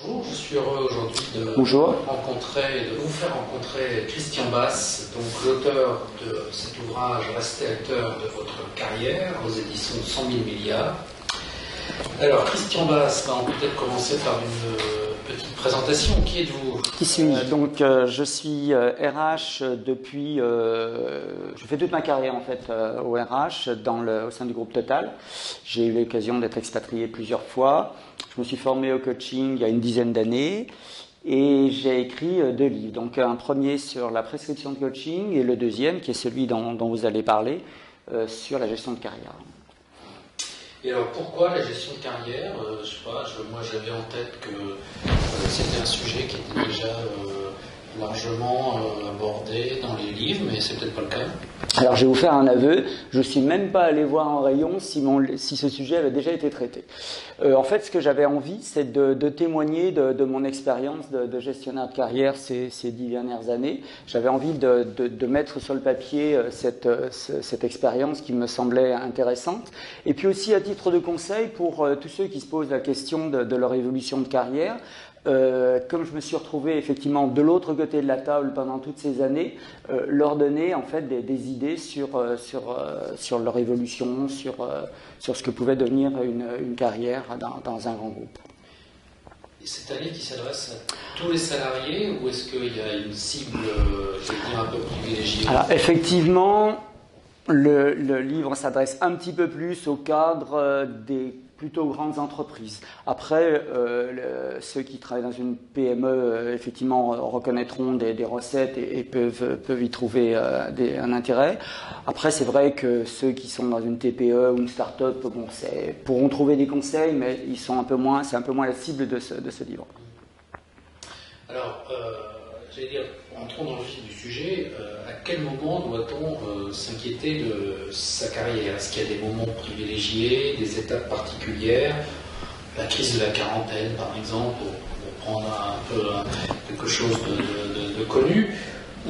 Bonjour, je suis heureux aujourd'hui de vous faire rencontrer Christian Basse, donc l'auteur de cet ouvrage Restez acteur de votre carrière aux éditions de 100 000 milliards. Alors Christian Basse, on peut peut-être commencer par une petite présentation. Qui êtes-vous? Qui suis-je? Donc je suis RH depuis, je fais toute ma carrière en fait au RH au sein du groupe Total. J'ai eu l'occasion d'être expatrié plusieurs fois. Je me suis formé au coaching il y a une dizaine d'années et j'ai écrit 2 livres. Donc un premier sur la prescription de coaching et le deuxième qui est celui dont vous allez parler sur la gestion de carrière. Et alors pourquoi la gestion de carrière? Je sais pas, moi j'avais en tête que c'était un sujet qui était déjà largement abordé dans les livres, mais c'est peut-être pas le cas. Alors je vais vous faire un aveu, je ne suis même pas allé voir en rayon si ce sujet avait déjà été traité. En fait, ce que j'avais envie, c'est de témoigner de mon expérience de gestionnaire de carrière ces 10 dernières années. J'avais envie de mettre sur le papier cette expérience qui me semblait intéressante. Et puis aussi à titre de conseil pour tous ceux qui se posent la question de leur évolution de carrière. Comme je me suis retrouvé effectivement de l'autre côté de la table pendant toutes ces années, leur donner en fait des idées sur leur évolution, sur ce que pouvait devenir une carrière dans un grand groupe. Et c'est un livre qui s'adresse à tous les salariés ou est-ce qu'il y a une cible, je vais dire, un peu privilégiée? Alors effectivement, le livre s'adresse un petit peu plus au cadre des plutôt grandes entreprises. Après, ceux qui travaillent dans une PME, effectivement, reconnaîtront des recettes et peuvent y trouver un intérêt. Après, c'est vrai que ceux qui sont dans une TPE ou une start-up, pourront trouver des conseils, mais c'est un peu moins la cible de ce livre. Alors, j'allais dire, entrons dans le vif du sujet. À quel moment doit-on s'inquiéter de sa carrière? Est-ce qu'il y a des moments privilégiés, des étapes particulières? La crise de la quarantaine, par exemple, pour prendre un peu quelque chose de connu.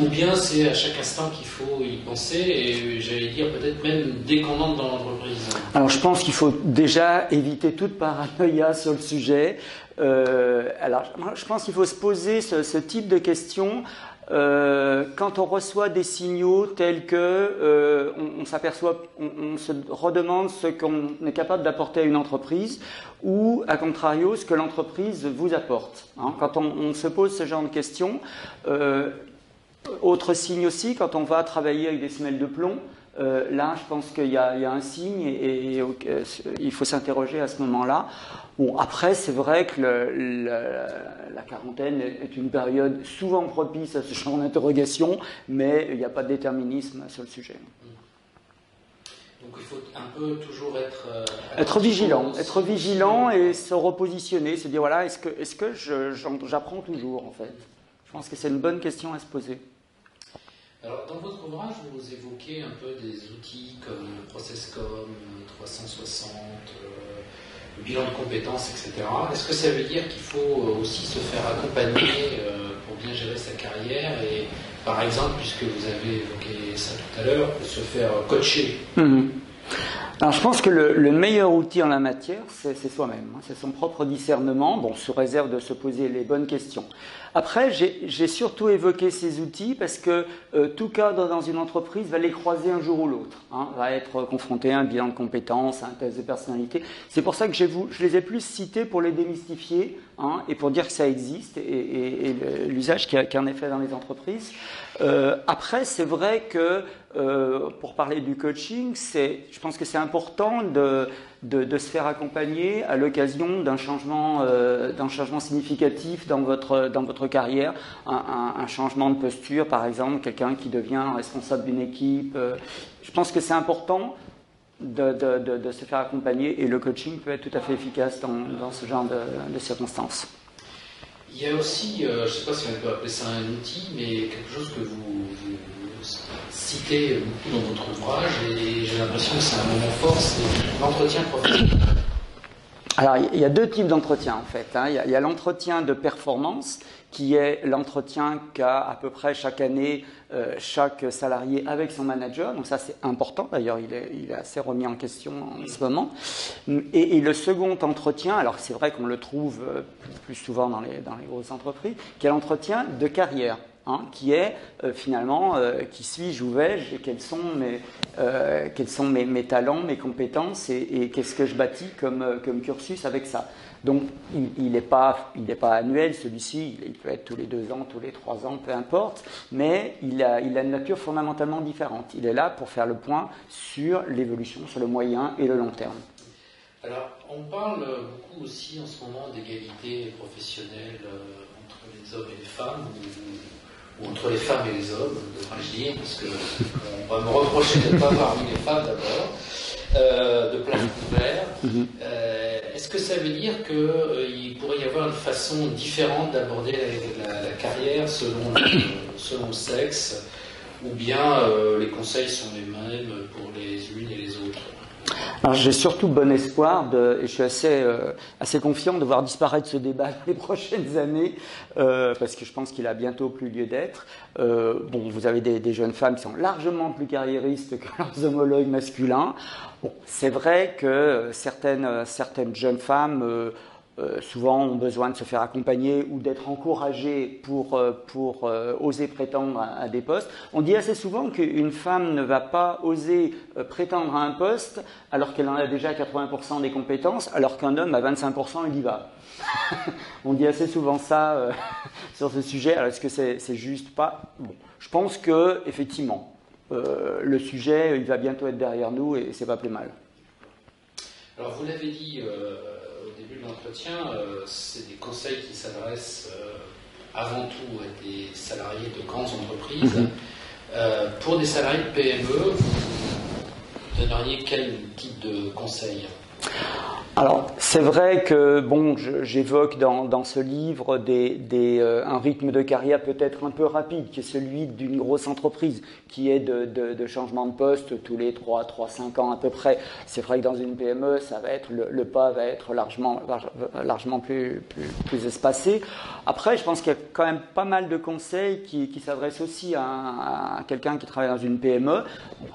Ou bien c'est à chaque instant qu'il faut y penser, et j'allais dire peut-être même dès qu'on entre dans l'entreprise. Alors je pense qu'il faut déjà éviter toute paranoïa sur le sujet. Alors je pense qu'il faut se poser ce type de questions quand on reçoit des signaux tels que on s'aperçoit, on se redemande ce qu'on est capable d'apporter à une entreprise ou à contrario ce que l'entreprise vous apporte. Quand on se pose ce genre de questions. Autre signe aussi, quand on va travailler avec des semelles de plomb, là, je pense qu'il y a un signe et il faut s'interroger à ce moment-là. Bon, après, c'est vrai que la quarantaine est une période souvent propice à ce genre d'interrogation, mais il n'y a pas de déterminisme sur le sujet. Donc il faut un peu toujours être vigilant et se repositionner, se dire voilà, est-ce que j'apprends toujours en fait? Je pense que c'est une bonne question à se poser. Alors, dans votre ouvrage, vous évoquez un peu des outils comme le ProcessCom, 360, le bilan de compétences, etc. Est-ce que ça veut dire qu'il faut aussi se faire accompagner pour bien gérer sa carrière et, par exemple, puisque vous avez évoqué ça tout à l'heure, se faire coacher? Alors je pense que le meilleur outil en la matière, c'est soi-même, c'est son propre discernement, sous réserve de se poser les bonnes questions. Après, j'ai surtout évoqué ces outils parce que tout cadre dans une entreprise va les croiser un jour ou l'autre, va être confronté à un bilan de compétences, à un test de personnalité. C'est pour ça que je les ai plus cités pour les démystifier et pour dire que ça existe et l'usage qu'il y a en effet dans les entreprises. Après, c'est vrai que pour parler du coaching, je pense que c'est important de se faire accompagner à l'occasion d'un changement significatif dans votre carrière, un changement de posture, par exemple, quelqu'un qui devient responsable d'une équipe. Je pense que c'est important de se faire accompagner et le coaching peut être tout à fait efficace dans ce genre de circonstances. Il y a aussi, je ne sais pas si on peut appeler ça un outil, mais quelque chose que vous citez beaucoup dans votre ouvrage et j'ai l'impression que c'est un moment fort, c'est l'entretien professionnel. Alors, il y a deux types d'entretien en fait. Hein. Il y a l'entretien de performance, qui est l'entretien qu'a à peu près chaque année chaque salarié avec son manager. Donc ça, c'est important. D'ailleurs, il est assez remis en question en ce moment. Et le second entretien, alors c'est vrai qu'on le trouve plus souvent dans les grosses entreprises, qui est l'entretien de carrière. Hein, qui est finalement qui suis-je, où vais-je, et quels sont mes talents, mes compétences et qu'est-ce que je bâtis comme cursus avec ça. Donc il n'est pas annuel celui-ci, il peut être tous les 2 ans, tous les 3 ans, peu importe, mais il a une nature fondamentalement différente. Il est là pour faire le point sur l'évolution, sur le moyen et le long terme. Alors, on parle beaucoup aussi en ce moment d'égalité professionnelle entre les hommes et les femmes, ou entre les femmes et les hommes, devrais-je dire, parce qu'on va me reprocher de ne pas parmi les femmes d'abord, de place ouverte. Est-ce que ça veut dire qu'il pourrait y avoir une façon différente d'aborder la carrière selon le sexe, ou bien les conseils sont les mêmes pour les unes et les autres? Alors, j'ai surtout bon espoir et je suis assez confiant de voir disparaître ce débat les prochaines années, parce que je pense qu'il a bientôt plus lieu d'être. Bon, vous avez des jeunes femmes qui sont largement plus carriéristes que leurs homologues masculins. Bon, c'est vrai que certaines jeunes femmes souvent ont besoin de se faire accompagner ou d'être encouragées pour oser prétendre à des postes. On dit assez souvent qu'une femme ne va pas oser prétendre à un poste alors qu'elle en a déjà 80% des compétences, alors qu'un homme à 25% il y va. On dit assez souvent ça sur ce sujet. Alors est-ce que c'est juste pas? Bon, je pense que effectivement le sujet il va bientôt être derrière nous et c'est pas plus mal. Alors vous l'avez dit au début de l'entretien, c'est des conseils qui s'adressent avant tout à des salariés de grandes entreprises. Pour des salariés de PME, vous donneriez quel type de conseils? Alors, c'est vrai que, bon, j'évoque dans ce livre un rythme de carrière peut-être un peu rapide, qui est celui d'une grosse entreprise, qui est de changement de poste tous les 3-5 ans à peu près. C'est vrai que dans une PME, ça va être, le pas va être largement plus espacé. Après, je pense qu'il y a quand même pas mal de conseils qui s'adressent aussi à quelqu'un qui travaille dans une PME,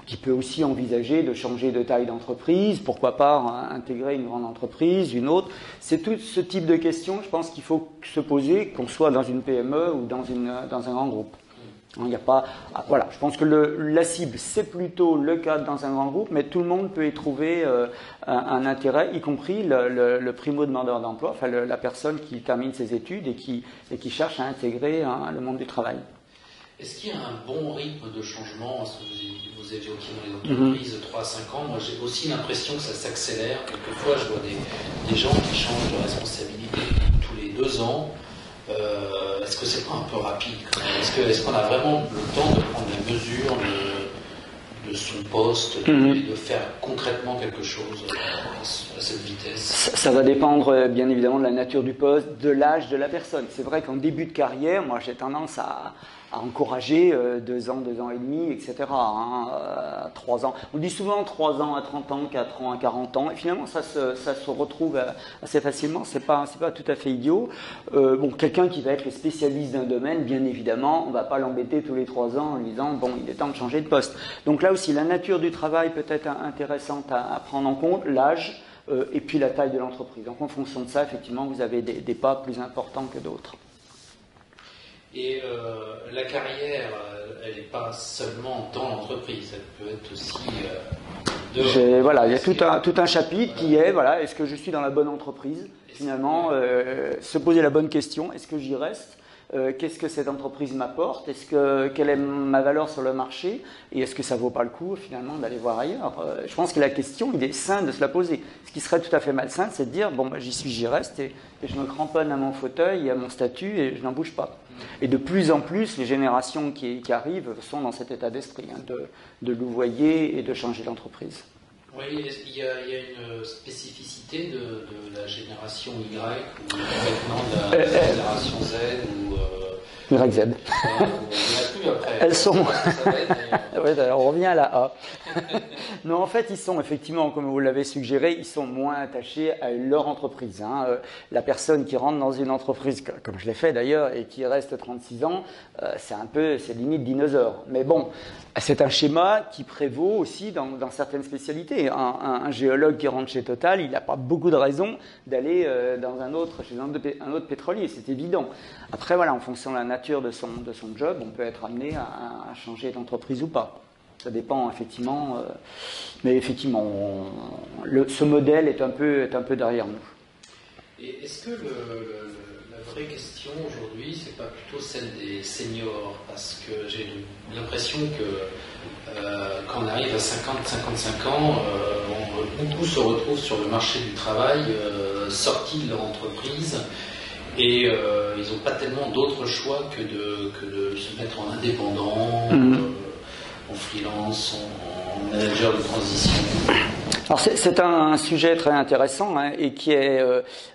qui peut aussi envisager de changer de taille d'entreprise, pourquoi pas intégrer une grande entreprise, une autre. C'est tout ce type de questions, je pense qu'il faut se poser, qu'on soit dans une PME ou dans un grand groupe. Il n'y a pas, voilà, je pense que la cible, c'est plutôt le cadre dans un grand groupe, mais tout le monde peut y trouver un intérêt, y compris le primo-demandeur d'emploi, enfin la personne qui termine ses études et qui cherche à intégrer le monde du travail. Est-ce qu'il y a un bon rythme de changement? Vous évoquiez dans les entreprises de 3 à 5 ans. Moi, j'ai aussi l'impression que ça s'accélère. Quelquefois, je vois des gens qui changent de responsabilité tous les 2 ans. Est-ce que c'est pas un peu rapide? Est-ce qu'on a vraiment le temps de prendre la mesure de son poste et de faire concrètement quelque chose à cette vitesse? Ça va dépendre bien évidemment de la nature du poste, de l'âge de la personne. C'est vrai qu'en début de carrière, moi j'ai tendance à encourager 2 ans, 2 ans et demi, etc. 3 ans. On dit souvent 3 ans à 30 ans, 4 ans à 40 ans. Et finalement, ça se retrouve assez facilement. C'est pas tout à fait idiot. Bon, quelqu'un qui va être le spécialiste d'un domaine, bien évidemment, on va pas l'embêter tous les 3 ans en lui disant bon, il est temps de changer de poste. Donc là aussi, la nature du travail peut être intéressante à prendre en compte, l'âge et puis la taille de l'entreprise. Donc en fonction de ça, effectivement, vous avez des pas plus importants que d'autres. Et la carrière, elle n'est pas seulement dans l'entreprise, elle peut être aussi dehors. Voilà, il y a tout un chapitre qui est, voilà, est-ce que je suis dans la bonne entreprise? Finalement, se poser la bonne question, est-ce que j'y reste? Qu'est-ce que cette entreprise m'apporte? Quelle est ma valeur sur le marché? Et est-ce que ça vaut pas le coup finalement d'aller voir ailleurs? Je pense que la question, il est sain de se la poser. Ce qui serait tout à fait malsain, c'est de dire bon, j'y suis, j'y reste et je me cramponne à mon fauteuil et à mon statut et je n'en bouge pas. Et de plus en plus, les générations qui arrivent sont dans cet état d'esprit, de louvoyer et de changer d'entreprise. Oui, il y a une spécificité de la génération Y ou maintenant de la génération Z ou YZ. Il y a plus après. Elles sont. Ça va être, Ouais, alors on revient à la A. Non, en fait, ils sont effectivement, comme vous l'avez suggéré, ils sont moins attachés à leur entreprise. Hein. La personne qui rentre dans une entreprise, comme je l'ai fait d'ailleurs, et qui reste 36 ans, c'est limite dinosaure. Mais bon, c'est un schéma qui prévaut aussi dans certaines spécialités. Un géologue qui rentre chez Total, il n'a pas beaucoup de raisons d'aller chez un autre pétrolier, c'est évident. Après, voilà, en fonction de la nature de son job, on peut être amené à changer d'entreprise ou pas. Ça dépend effectivement, mais effectivement, ce modèle est un peu derrière nous. Et est-ce que la vraie question aujourd'hui, c'est pas plutôt celle des seniors? Parce que j'ai l'impression que quand on arrive à 50-55 ans, beaucoup se retrouvent sur le marché du travail, sortis de leur entreprise, et ils n'ont pas tellement d'autres choix que de se mettre en indépendant. En freelance, en manager de transition. Alors c'est un sujet très intéressant hein, et qui est...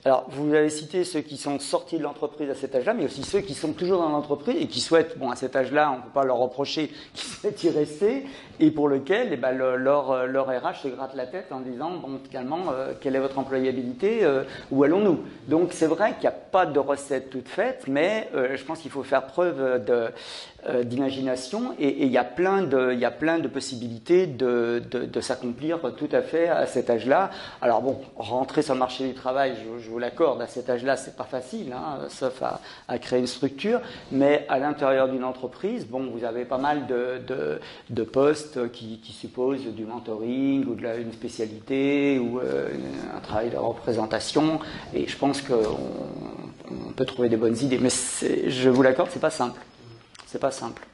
alors vous avez cité ceux qui sont sortis de l'entreprise à cet âge-là, mais aussi ceux qui sont toujours dans l'entreprise et qui souhaitent, bon à cet âge-là on ne peut pas leur reprocher qu'ils souhaitent y rester, et pour lequel eh ben, leur RH se gratte la tête en disant, bon finalement, quelle est votre employabilité, où allons-nous? Donc c'est vrai qu'il n'y a pas de recette toute faite, mais je pense qu'il faut faire preuve d'imagination et il y a plein de possibilités de s'accomplir tout à fait à cet âge-là. Alors bon, rentrer sur le marché du travail, je vous l'accorde, à cet âge-là, c'est pas facile, hein, sauf à créer une structure, mais à l'intérieur d'une entreprise, bon, vous avez pas mal de postes qui supposent du mentoring ou une spécialité ou un travail de représentation, et je pense qu'on peut trouver des bonnes idées, mais je vous l'accorde, c'est pas simple. C'est pas simple.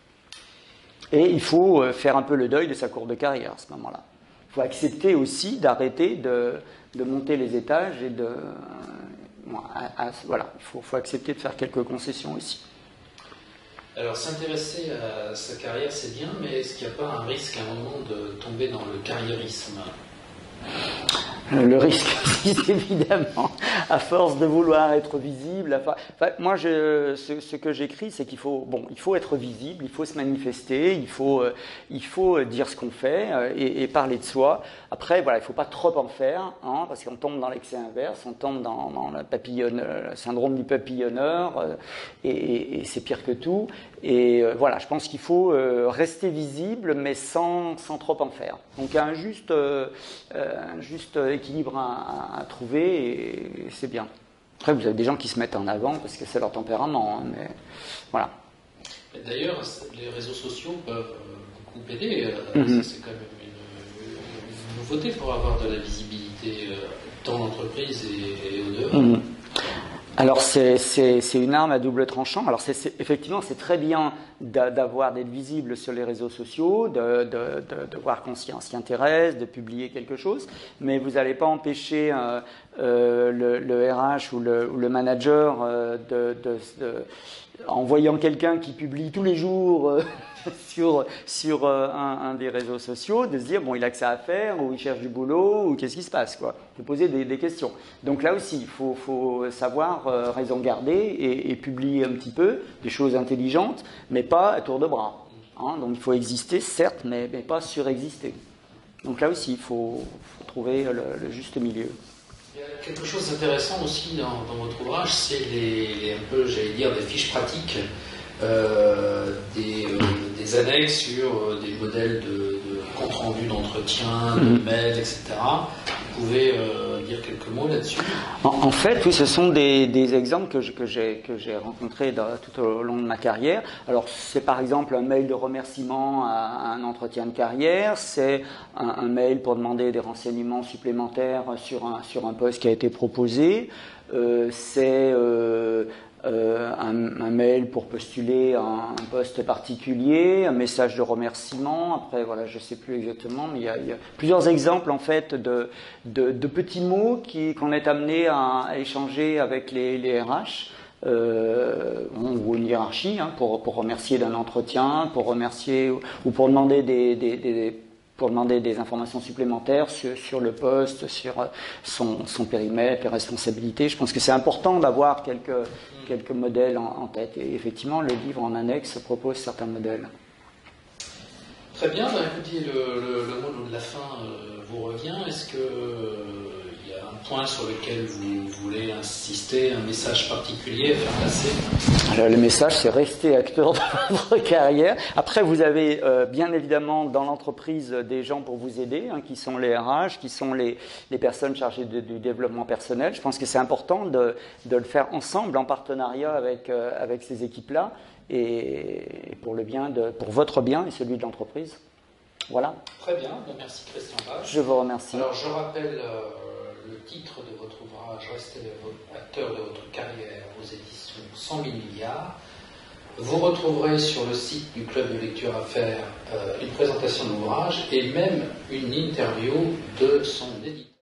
Et il faut faire un peu le deuil de sa courbe de carrière à ce moment-là. Il faut accepter aussi d'arrêter de monter les étages et voilà, il faut accepter de faire quelques concessions aussi. Alors s'intéresser à sa carrière c'est bien, mais est-ce qu'il n'y a pas un risque à un moment de tomber dans le carriérisme? Le risque, évidemment, à force de vouloir être visible. Moi, ce que j'écris, c'est qu'il faut être visible, il faut se manifester, il faut dire ce qu'on fait et parler de soi. Après, voilà, il ne faut pas trop en faire, hein, parce qu'on tombe dans l'excès inverse, on tombe dans le syndrome du papillonneur, et c'est pire que tout. Et voilà, je pense qu'il faut rester visible, mais sans trop en faire. Donc, il y a un juste équilibre à trouver, et c'est bien. Après, vous avez des gens qui se mettent en avant parce que c'est leur tempérament, hein, mais voilà. D'ailleurs, les réseaux sociaux peuvent beaucoup aider. C'est quand même une nouveauté pour avoir de la visibilité dans l'entreprise et au dehors. Alors c'est une arme à double tranchant. Alors effectivement c'est très bien d'être visible sur les réseaux sociaux, de voir qu'on s'y intéresse, de publier quelque chose, mais vous n'allez pas empêcher le RH ou le manager en voyant quelqu'un qui publie tous les jours sur un des réseaux sociaux, de se dire bon, il a que ça à faire, ou il cherche du boulot, ou qu'est-ce qui se passe, quoi. Il faut poser des questions. Donc là aussi, il faut savoir raison garder et publier un petit peu des choses intelligentes, mais pas à tour de bras. Hein. Donc il faut exister, certes, mais pas surexister. Donc là aussi, il faut trouver le juste milieu. Il y a quelque chose d'intéressant aussi dans votre ouvrage, c'est un peu, j'allais dire, des fiches pratiques, des annexes sur des modèles de compte rendu d'entretien, de mails, etc. Vous pouvez dire quelques mots là-dessus? En fait, oui, ce sont des exemples que j'ai rencontrés tout au long de ma carrière. Alors, c'est par exemple un mail de remerciement à un entretien de carrière, c'est un mail pour demander des renseignements supplémentaires sur un poste qui a été proposé, c'est un mail pour postuler à un poste particulier, un message de remerciement. Après, voilà, je ne sais plus exactement, mais il y a plusieurs exemples en fait de petits mots qu'on est amené à échanger avec les RH. Ou une hiérarchie, hein, pour remercier d'un entretien, pour remercier ou pour demander des pour demander des informations supplémentaires sur le poste, sur son périmètre, les responsabilités. Je pense que c'est important d'avoir quelques modèles en tête. Et effectivement, le livre en annexe propose certains modèles. Très bien, écoutez, le mot de la fin vous revient. Est-ce qu'il y a un point sur lequel vous voulez insister, un message particulier à faire passer? Alors, le message, c'est rester acteur de votre carrière. Après, vous avez bien évidemment dans l'entreprise des gens pour vous aider, qui sont les RH, qui sont les personnes chargées du développement personnel. Je pense que c'est important de le faire ensemble, en partenariat avec ces équipes-là, et pour votre bien et celui de l'entreprise. Voilà. Très bien, merci Christian Bach. Je vous remercie. Alors, je rappelle le titre de votre ouvrage, Restez acteur de votre carrière, aux éditions 100 000 milliards. Vous retrouverez sur le site du Club de lecture à faire une présentation de l'ouvrage et même une interview de son éditeur.